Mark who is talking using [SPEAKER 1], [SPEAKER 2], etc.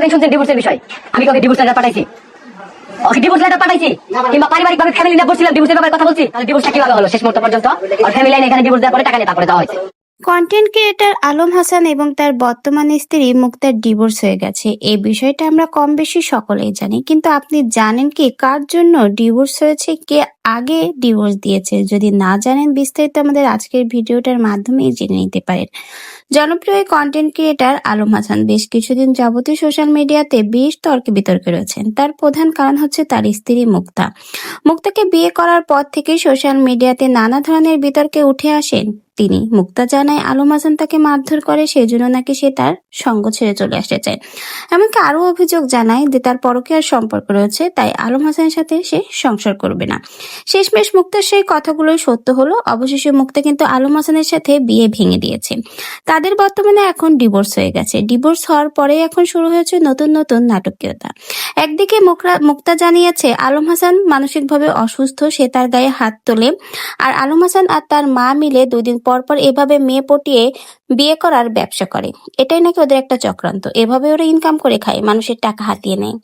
[SPEAKER 1] কতদিন শুনছেন ডিভোর্সের বিষয়? আমি কাউকে ডিভোর্স লেটার পাঠাইছি? ওকে ডিভোর্স লেটার পাঠাইছি কিংবা পারিবারিক ভাবে ফ্যামিলি নিয়ে বসছিলাম ডিভোর্সের ব্যাপারে কথা বলছি? তাহলে ডিভোর্সটা কিভাবে হলো শেষ মুহূর্ত পর্যন্ত? আর ফ্যামিলি লাইনে এখানে ডিভোর্স দেওয়ার পরে টাকা নিয়ে তারপরে দেওয়া হয়েছে।
[SPEAKER 2] কন্টেন্ট ক্রিয়েটর আলম হাসান এবং তার বর্তমান স্ত্রী মুক্তার ডিভোর্স হয়ে গেছে। এই বিষয়টা আমরা কম বেশি সকলেই জানি, কিন্তু আপনি জানেন কি কার জন্য ডিভোর্স হয়েছে, কে আগে ডিভোর্স দিয়েছে? যদি না জানেন বিস্তারিত আমাদের আজকের ভিডিওটার মাধ্যমেই জেনে নিতে পারেন। জনপ্রিয় কন্টেন্ট ক্রিয়েটর আলম হাসান বেশ কিছুদিন যাবতীয় সোশ্যাল মিডিয়াতে বেশ তর্কে বিতর্কে রয়েছেন। তার প্রধান কারণ হচ্ছে তার স্ত্রী মুক্তা। মুক্তাকে বিয়ে করার পর থেকে সোশ্যাল মিডিয়াতে নানা ধরনের বিতর্কে উঠে আসেন তিনি। মুক্তা জানায় আলম হাসান তাকে মারধর করে, সেই জন্য নাকি সে তার সঙ্গ ছেড়ে চলে আসতে চায়। এমনকি আরো অভিযোগ জানায় যে তার পরকীয়ার সম্পর্ক রয়েছে, তাই আলম হাসানের সাথে সে সংসার করবে না। শেষমেশ মুক্তার সেই কথাগুলোই সত্য হলো। অবশেষে মুক্তা কিন্তু আলম হাসানের সাথে বিয়ে ভেঙে দিয়েছে। তাদের বর্তমানে এখন ডিভোর্স হয়ে গেছে। ডিভোর্স হওয়ার পরে এখন শুরু হয়েছে নতুন নতুন নাটকীয়তা। একদিকে মুক্তা জানিয়েছে আলম হাসান মানসিকভাবে অসুস্থ, সে তার গায়ে হাত তোলে। আর আলম হাসান আর তার মা মিলে 2 দিন পর পর এভাবে মেয়ে পটিয়ে বিয়ে করার ব্যবসা করে। এটাই নাকি ওদের একটা চক্রান্ত। এভাবে ওরা ইনকাম করে খায়, মানুষের টাকা হাতিয়ে নেয়।